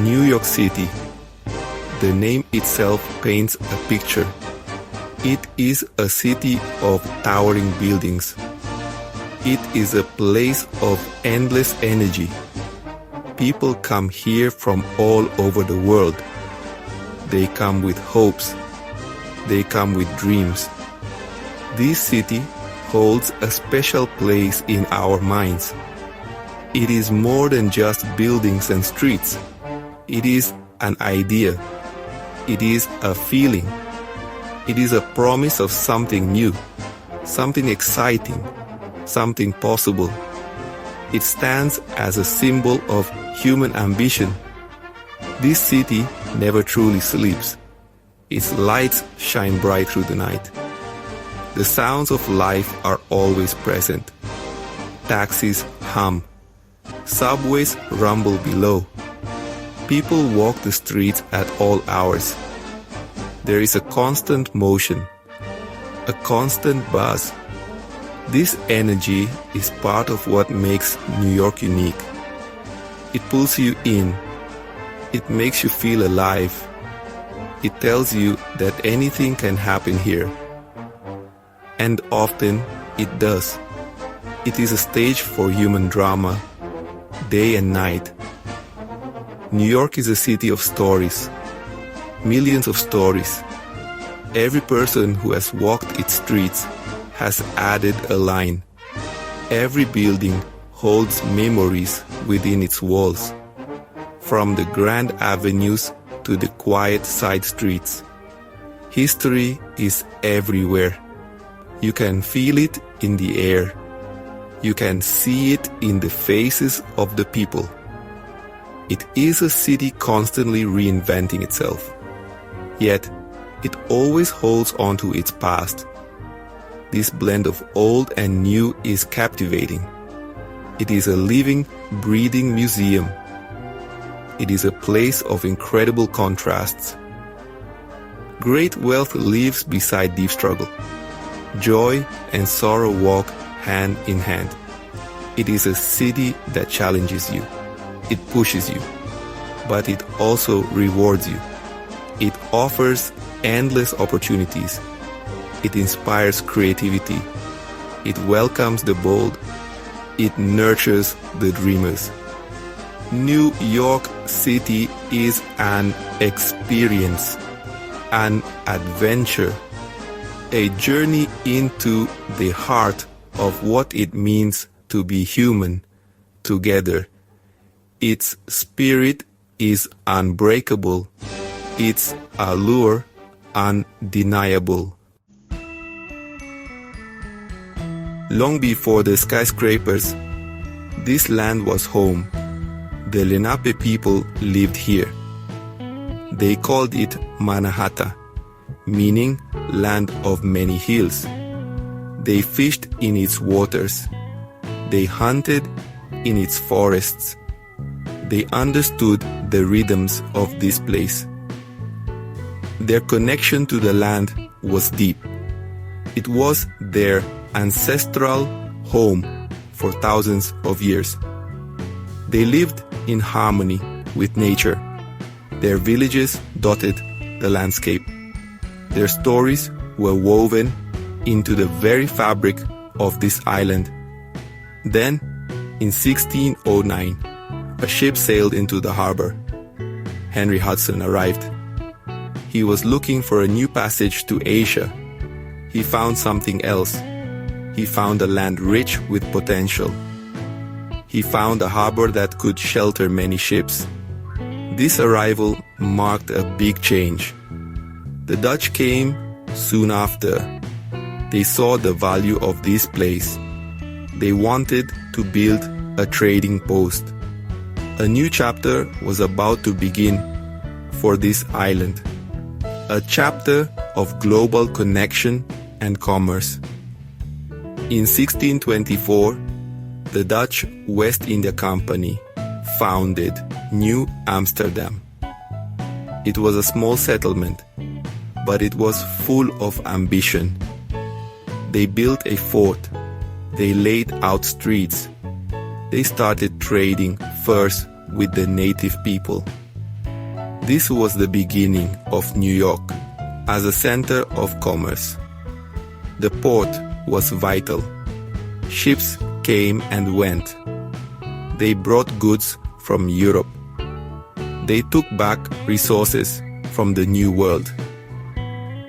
New York City. The name itself paints a picture. It is a city of towering buildings. It is a place of endless energy. People come here from all over the world. They come with hopes. They come with dreams. This city holds a special place in our minds. It is more than just buildings and streets. It is an idea. It is a feeling. It is a promise of something new, something exciting, something possible. It stands as a symbol of human ambition. This city never truly sleeps. Its lights shine bright through the night. The sounds of life are always present. Taxis hum. Subways rumble below. People walk the streets at all hours. There is a constant motion, a constant buzz. This energy is part of what makes New York unique. It pulls you in. It makes you feel alive. It tells you that anything can happen here. And often it does. It is a stage for human drama, day and night. New York is a city of stories, millions of stories. Every person who has walked its streets has added a line. Every building holds memories within its walls, from the grand avenues to the quiet side streets. History is everywhere. You can feel it in the air. You can see it in the faces of the people. It is a city constantly reinventing itself. Yet, it always holds on to its past. This blend of old and new is captivating. It is a living, breathing museum. It is a place of incredible contrasts. Great wealth lives beside deep struggle. Joy and sorrow walk hand in hand. It is a city that challenges you. It pushes you, but it also rewards you. It offers endless opportunities. It inspires creativity. It welcomes the bold. It nurtures the dreamers. New York City is an experience, an adventure, a journey into the heart of what it means to be human together. Its spirit is unbreakable. Its allure undeniable. Long before the skyscrapers, this land was home. The Lenape people lived here. They called it Manhattan, meaning land of many hills. They fished in its waters. They hunted in its forests. They understood the rhythms of this place. Their connection to the land was deep. It was their ancestral home for thousands of years. They lived in harmony with nature. Their villages dotted the landscape. Their stories were woven into the very fabric of this island. Then, in 1609, a ship sailed into the harbor. Henry Hudson arrived. He was looking for a new passage to Asia. He found something else. He found a land rich with potential. He found a harbor that could shelter many ships. This arrival marked a big change. The Dutch came soon after. They saw the value of this place. They wanted to build a trading post. A new chapter was about to begin for this island. A chapter of global connection and commerce. In 1624, the Dutch West India Company founded New Amsterdam. It was a small settlement, but it was full of ambition. They built a fort. They laid out streets. They started trading first with the native people. This was the beginning of New York as a center of commerce. The port was vital. Ships came and went. They brought goods from Europe. They took back resources from the New World.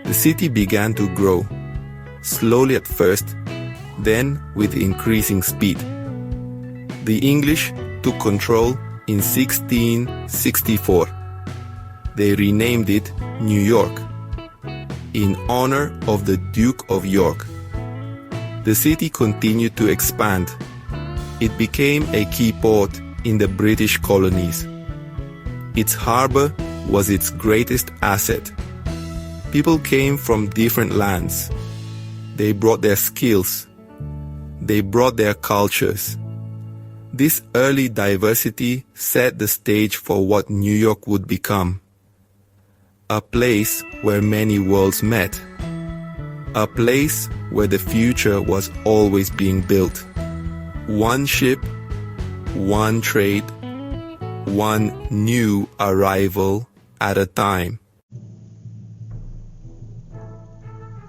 The city began to grow, slowly at first, then with increasing speed. The English took control in 1664. They renamed it New York, in honor of the Duke of York. The city continued to expand. It became a key port in the British colonies. Its harbor was its greatest asset. People came from different lands. They brought their skills. They brought their cultures. This early diversity set the stage for what New York would become. A place where many worlds met. A place where the future was always being built. One ship, one trade, one new arrival at a time.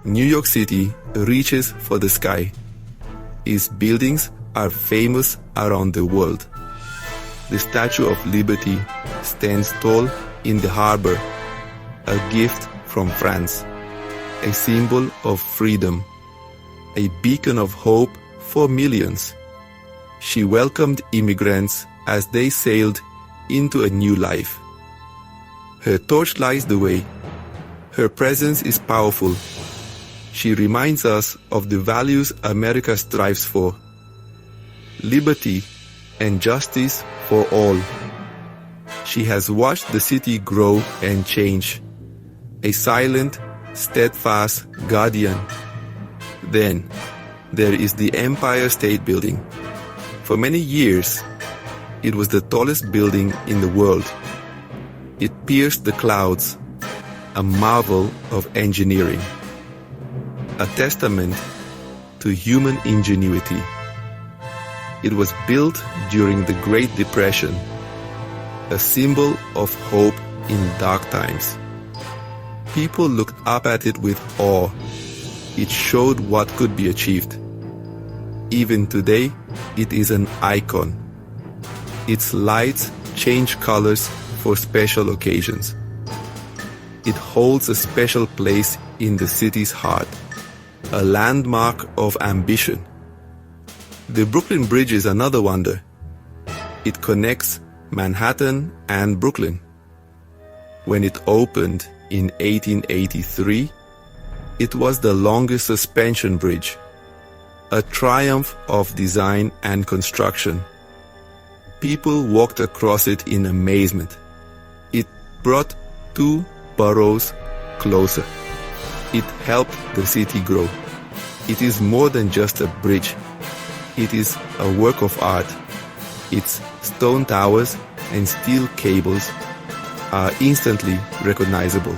New York City reaches for the sky. Its buildings are famous around the world. The Statue of Liberty stands tall in the harbor, a gift from France, a symbol of freedom, a beacon of hope for millions. She welcomed immigrants as they sailed into a new life. Her torch lights the way. Her presence is powerful. She reminds us of the values America strives for: liberty and justice for all. She has watched the city grow and change, a silent, steadfast guardian. Then, there is the Empire State Building. For many years, it was the tallest building in the world. It pierced the clouds, a marvel of engineering, a testament to human ingenuity. It was built during the Great Depression, a symbol of hope in dark times. People looked up at it with awe. It showed what could be achieved. Even today, it is an icon. Its lights change colors for special occasions. It holds a special place in the city's heart, a landmark of ambition. The Brooklyn Bridge is another wonder. It connects Manhattan and Brooklyn. When it opened in 1883, it was the longest suspension bridge, a triumph of design and construction. People walked across it in amazement. It brought two boroughs closer. It helped the city grow. It is more than just a bridge. It is a work of art. Its stone towers and steel cables are instantly recognizable.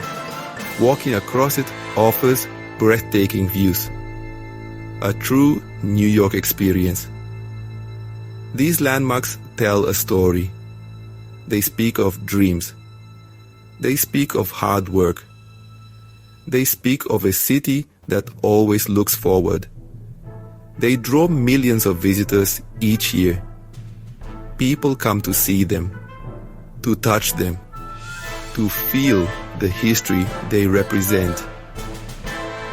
Walking across it offers breathtaking views. A true New York experience. These landmarks tell a story. They speak of dreams. They speak of hard work. They speak of a city that always looks forward. They draw millions of visitors each year. People come to see them, to touch them, to feel the history they represent.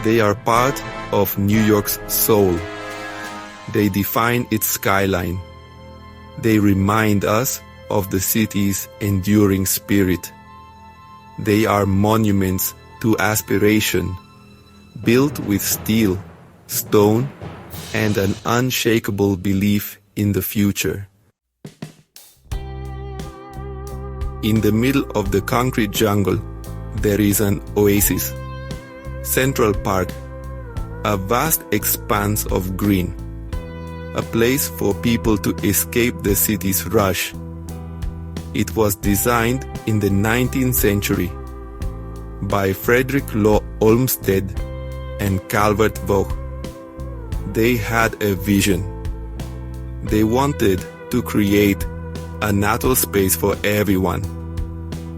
They are part of New York's soul. They define its skyline. They remind us of the city's enduring spirit. They are monuments to aspiration, built with steel, stone, and an unshakable belief in the future. In the middle of the concrete jungle, there is an oasis. Central Park, a vast expanse of green, a place for people to escape the city's rush. It was designed in the 19th century by Frederick Law Olmsted and Calvert Vaux. They had a vision. They wanted to create a natural space for everyone,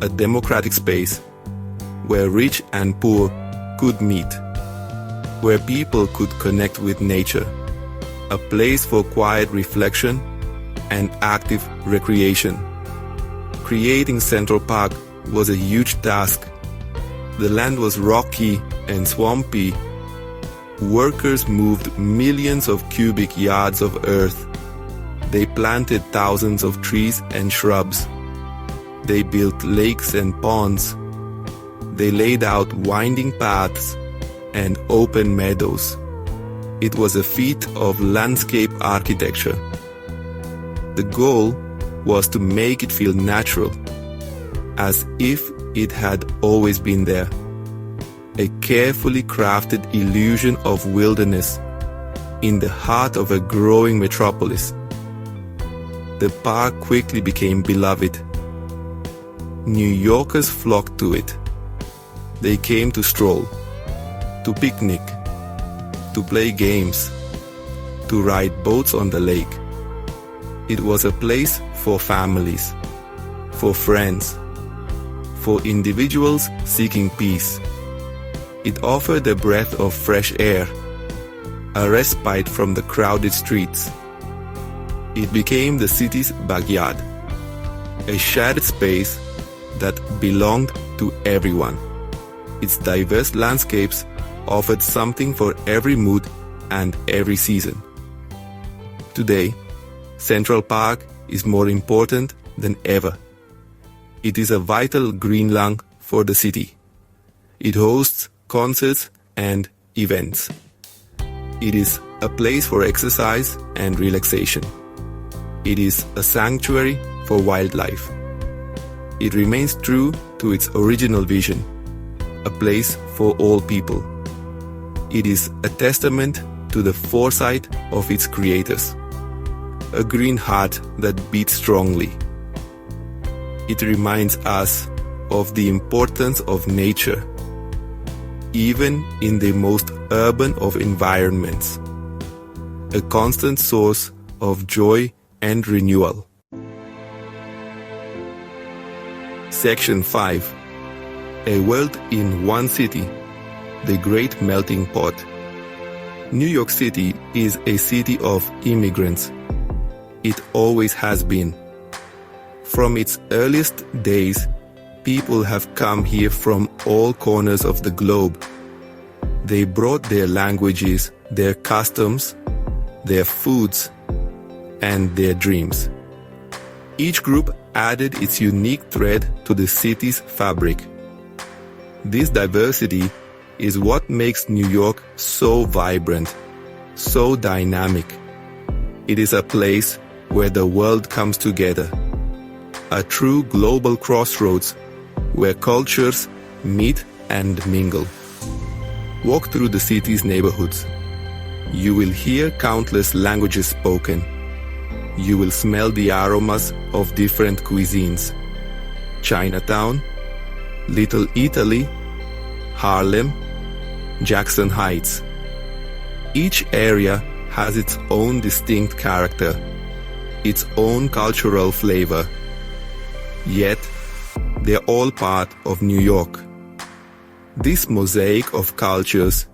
a democratic space where rich and poor could meet, where people could connect with nature, a place for quiet reflection and active recreation. Creating Central Park was a huge task. The land was rocky and swampy. Workers moved millions of cubic yards of earth. They planted thousands of trees and shrubs. They built lakes and ponds. They laid out winding paths and open meadows. It was a feat of landscape architecture. The goal was to make it feel natural, as if it had always been there. A carefully crafted illusion of wilderness in the heart of a growing metropolis. The park quickly became beloved. New Yorkers flocked to it. They came to stroll, to picnic, to play games, to ride boats on the lake. It was a place for families, for friends, for individuals seeking peace. It offered a breath of fresh air, a respite from the crowded streets. It became the city's backyard, a shared space that belonged to everyone. Its diverse landscapes offered something for every mood and every season. Today, Central Park is more important than ever. It is a vital green lung for the city. It hosts concerts and events. It is a place for exercise and relaxation. It is a sanctuary for wildlife. It remains true to its original vision, a place for all people. It is a testament to the foresight of its creators, a green heart that beats strongly. It reminds us of the importance of nature, even in the most urban of environments, a constant source of joy and renewal. Section 5. A World in One City, the Great Melting Pot. New York City is a city of immigrants. It always has been. From its earliest days, people have come here from all corners of the globe. They brought their languages, their customs, their foods, and their dreams. Each group added its unique thread to the city's fabric. This diversity is what makes New York so vibrant, so dynamic. It is a place where the world comes together, a true global crossroads where cultures meet and mingle. Walk through the city's neighborhoods. You will hear countless languages spoken. You will smell the aromas of different cuisines. Chinatown, Little Italy, Harlem, Jackson Heights. Each area has its own distinct character, its own cultural flavor. Yet, they're all part of New York. This mosaic of cultures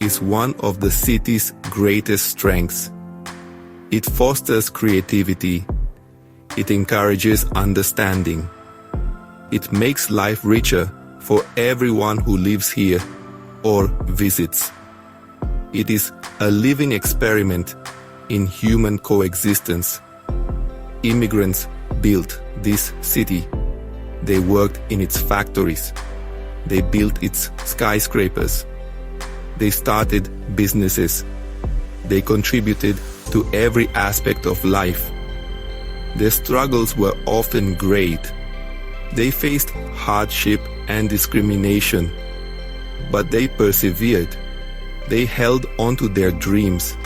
is one of the city's greatest strengths. It fosters creativity. It encourages understanding. It makes life richer for everyone who lives here or visits. It is a living experiment in human coexistence. Immigrants built this city. They worked in its factories. They built its skyscrapers. They started businesses. They contributed to every aspect of life. Their struggles were often great. They faced hardship and discrimination, but they persevered. They held onto their dreams.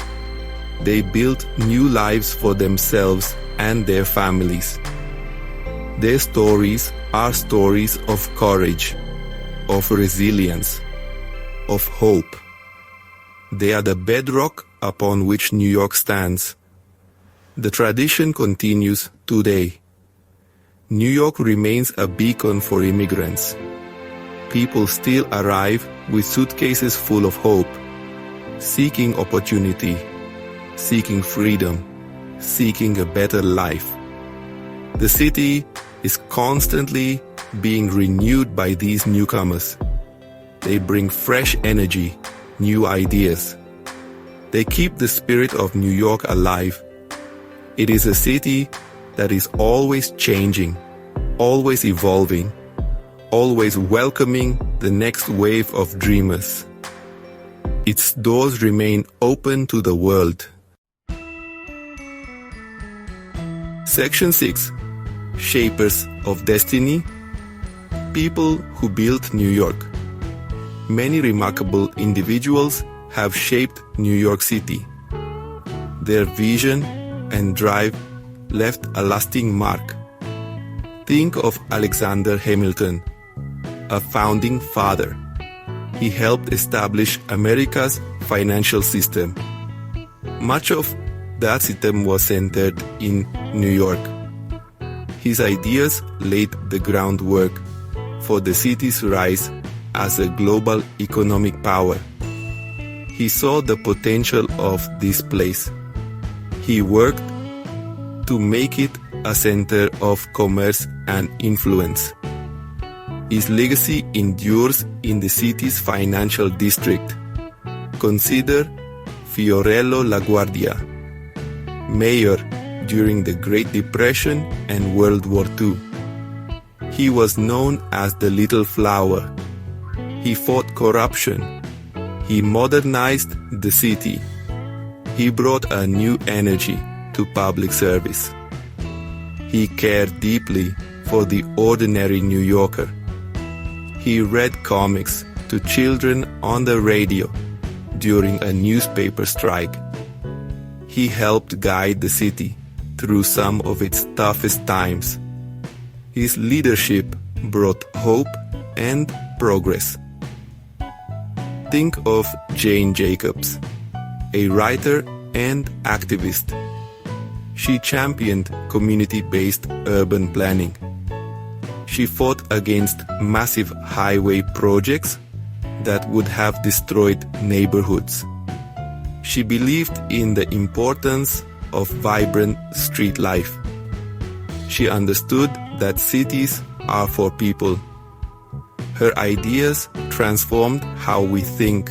They built new lives for themselves and their families. Their stories are stories of courage, of resilience, of hope. They are the bedrock upon which New York stands. The tradition continues today. New York remains a beacon for immigrants. People still arrive with suitcases full of hope, seeking opportunity, seeking freedom, seeking a better life. The city is constantly being renewed by these newcomers. They bring fresh energy, new ideas. They keep the spirit of New York alive. It is a city that is always changing, always evolving, always welcoming the next wave of dreamers. Its doors remain open to the world. Section 6. Shapers of Destiny. People who built New York. Many remarkable individuals have shaped New York City. Their vision and drive left a lasting mark. Think of Alexander Hamilton, a founding father. He helped establish America's financial system. Much of that system was centered in New York. His ideas laid the groundwork for the city's rise as a global economic power. He saw the potential of this place. He worked to make it a center of commerce and influence. His legacy endures in the city's financial district. Consider Fiorello LaGuardia, mayor during the Great Depression and World War II. He was known as the Little Flower. He fought corruption. He modernized the city. He brought a new energy to public service. He cared deeply for the ordinary New Yorker. He read comics to children on the radio during a newspaper strike. He helped guide the city through some of its toughest times. His leadership brought hope and progress. Think of Jane Jacobs, a writer and activist. She championed community-based urban planning. She fought against massive highway projects that would have destroyed neighborhoods. She believed in the importance of vibrant street life. She understood that cities are for people. Her ideas transformed how we think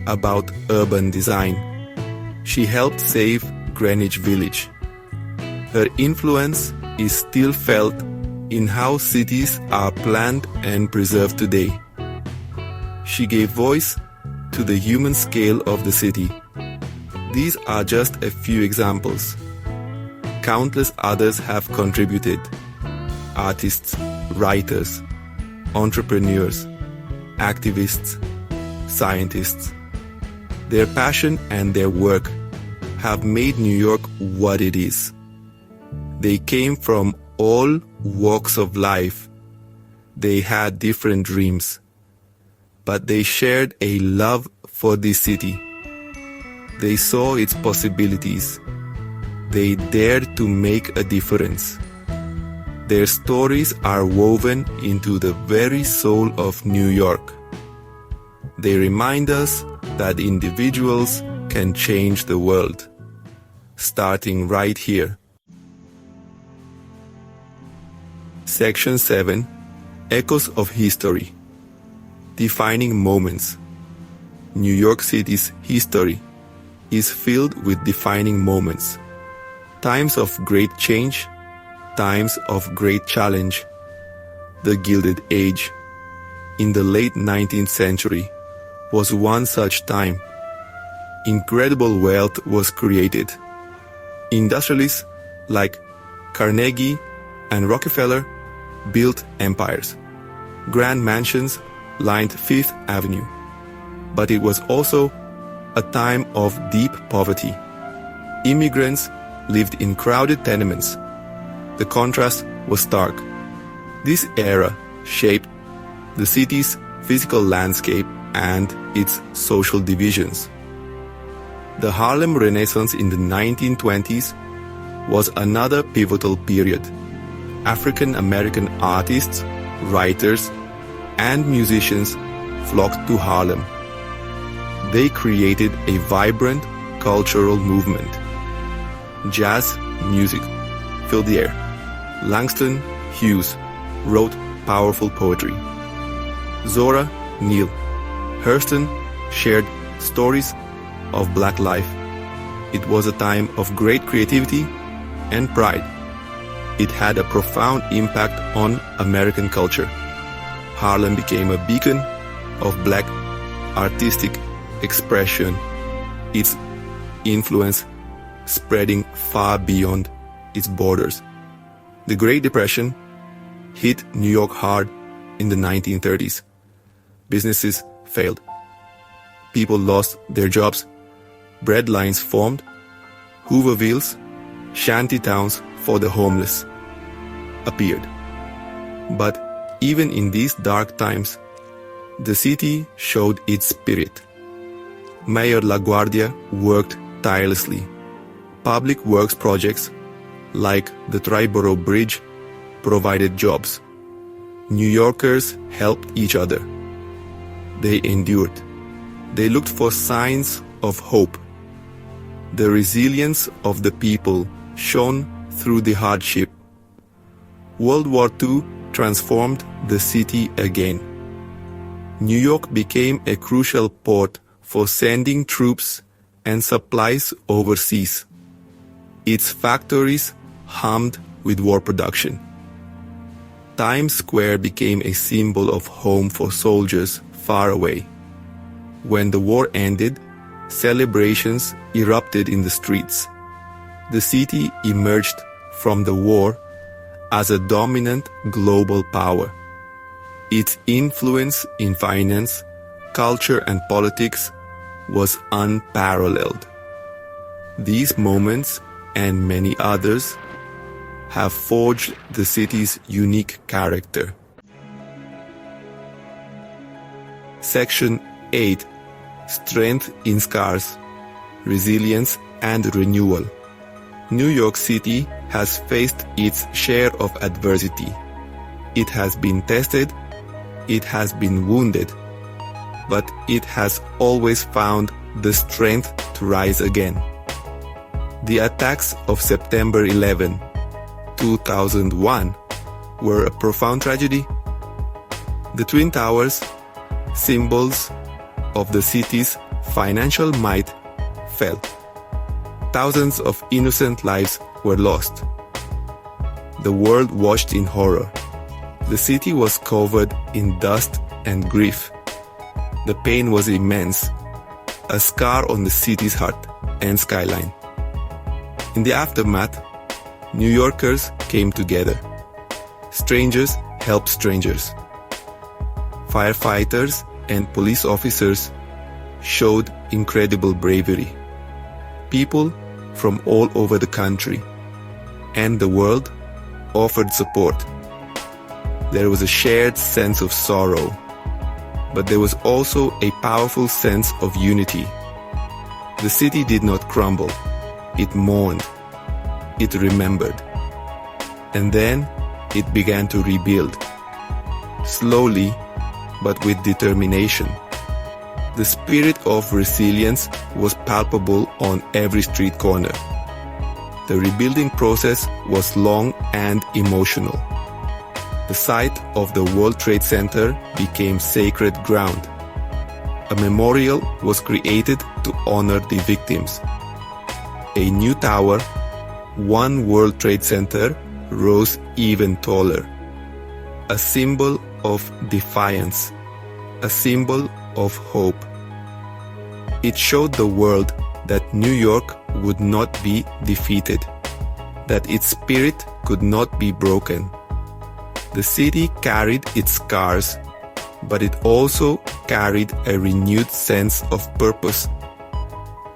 about urban design. She helped save Greenwich Village. Her influence is still felt in how cities are planned and preserved today. She gave voice to the human scale of the city. These are just a few examples. Countless others have contributed. Artists, writers, entrepreneurs, activists, scientists. Their passion and their work have made New York what it is. They came from all walks of life. They had different dreams, but they shared a love for this city. They saw its possibilities. They dared to make a difference. Their stories are woven into the very soul of New York. They remind us that individuals can change the world, starting right here. Section 7. Echoes of History. Defining Moments. New York City's history is filled with defining moments. Times of great change, times of great challenge. The Gilded Age, in the late 19th century, was one such time. Incredible wealth was created. Industrialists like Carnegie and Rockefeller built empires. Grand mansions lined Fifth Avenue. But it was also a time of deep poverty. Immigrants lived in crowded tenements. The contrast was stark. This era shaped the city's physical landscape and its social divisions. The Harlem Renaissance in the 1920s was another pivotal period. African American artists, writers, and musicians flocked to Harlem. They created a vibrant cultural movement. Jazz music filled the air. Langston Hughes wrote powerful poetry. Zora Neale Hurston shared stories of Black life. It was a time of great creativity and pride. It had a profound impact on American culture. Harlem became a beacon of Black artistic expression, its influence spreading far beyond its borders. The Great Depression hit New York hard in the 1930s. Businesses failed. People lost their jobs. Bread lines formed. Hoovervilles, shanty towns for the homeless, appeared. But even in these dark times, the city showed its spirit. Mayor LaGuardia worked tirelessly. Public works projects like the Triborough Bridge provided jobs. New Yorkers helped each other. They endured. They looked for signs of hope. The resilience of the people shone through the hardship. World War II transformed the city again. New York became a crucial port for sending troops and supplies overseas. Its factories hummed with war production. Times Square became a symbol of home for soldiers far away. When the war ended, celebrations erupted in the streets. The city emerged from the war as a dominant global power. Its influence in finance, culture, and politics was unparalleled. These moments and many others have forged the city's unique character. Section 8. Strength in Scars, Resilience and Renewal. New York City has faced its share of adversity. It has been tested, it has been wounded, but it has always found the strength to rise again. The attacks of September 11, 2001 were a profound tragedy. The Twin Towers, symbols of the city's financial might, fell. Thousands of innocent lives were lost. The world watched in horror. The city was covered in dust and grief. The pain was immense, a scar on the city's heart and skyline. In the aftermath, New Yorkers came together. Strangers helped strangers. Firefighters and police officers showed incredible bravery. People from all over the country and the world offered support. There was a shared sense of sorrow, but there was also a powerful sense of unity. The city did not crumble. It mourned. It remembered. And then it began to rebuild. Slowly, but with determination. The spirit of resilience was palpable on every street corner. The rebuilding process was long and emotional. The site of the World Trade Center became sacred ground. A memorial was created to honor the victims. A new tower, One World Trade Center, rose even taller. A symbol of defiance, a symbol of hope. It showed the world that New York would not be defeated, that its spirit could not be broken. The city carried its scars, but it also carried a renewed sense of purpose.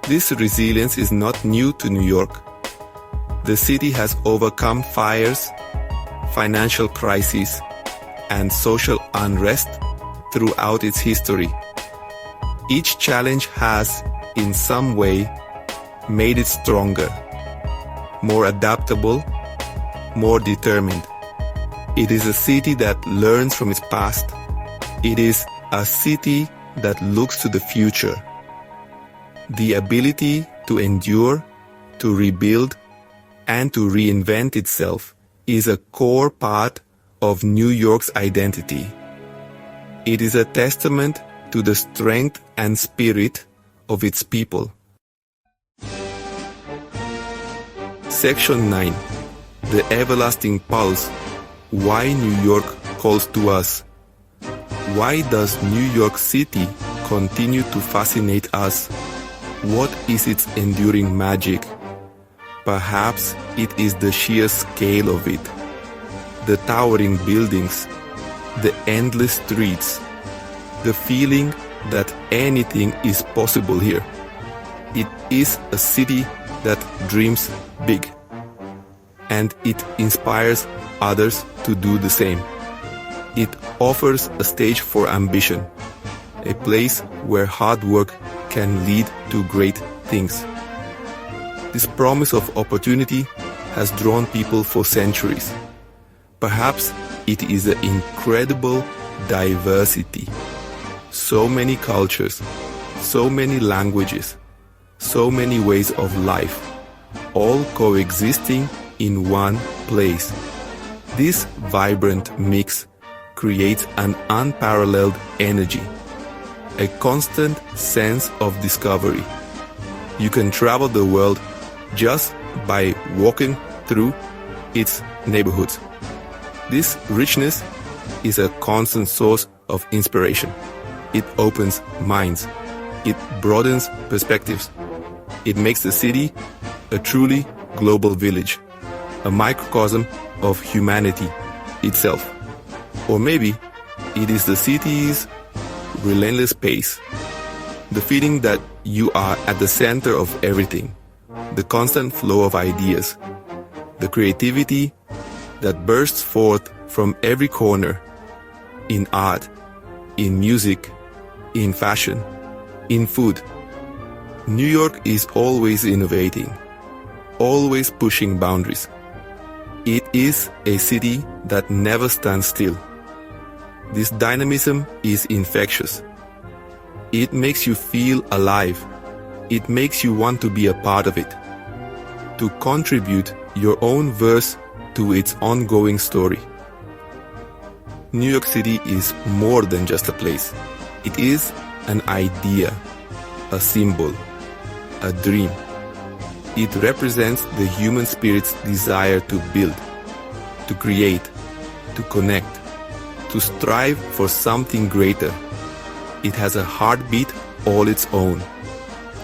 This resilience is not new to New York. The city has overcome fires, financial crises, and social unrest throughout its history. Each challenge has, in some way, made it stronger, more adaptable, more determined. It is a city that learns from its past. It is a city that looks to the future. The ability to endure, to rebuild, and to reinvent itself is a core part of New York's identity. It is a testament to the strength and spirit of its people. Section 9. The Everlasting Pulse. Why New York calls to us. Why does New York City continue to fascinate us? What is its enduring magic? Perhaps it is the sheer scale of it. The towering buildings, the endless streets, the feeling that anything is possible here. It is a city that dreams big, and it inspires others to do the same. It offers a stage for ambition, a place where hard work can lead to great things. This promise of opportunity has drawn people for centuries. Perhaps it is the incredible diversity. So many cultures, so many languages, so many ways of life, all coexisting in one place. This vibrant mix creates an unparalleled energy, a constant sense of discovery. You can travel the world just by walking through its neighborhoods. This richness is a constant source of inspiration. It opens minds. It broadens perspectives. It makes the city a truly global village, a microcosm of humanity itself. Or maybe it is the city's relentless pace, the feeling that you are at the center of everything, the constant flow of ideas, the creativity that bursts forth from every corner, in art, in music, in fashion, in food. New York is always innovating, always pushing boundaries. It is a city that never stands still. This dynamism is infectious. It makes you feel alive. It makes you want to be a part of it, to contribute your own verse to its ongoing story. New York City is more than just a place. It is an idea, a symbol, a dream. It represents the human spirit's desire to build, to create, to connect, to strive for something greater. It has a heartbeat all its own,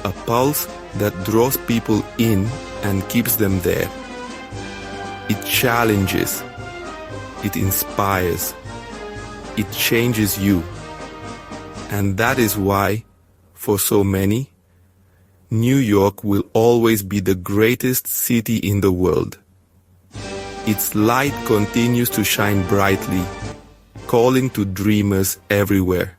a pulse that draws people in and keeps them there. It challenges, it inspires, it changes you. And that is why, for so many, New York will always be the greatest city in the world. Its light continues to shine brightly, calling to dreamers everywhere.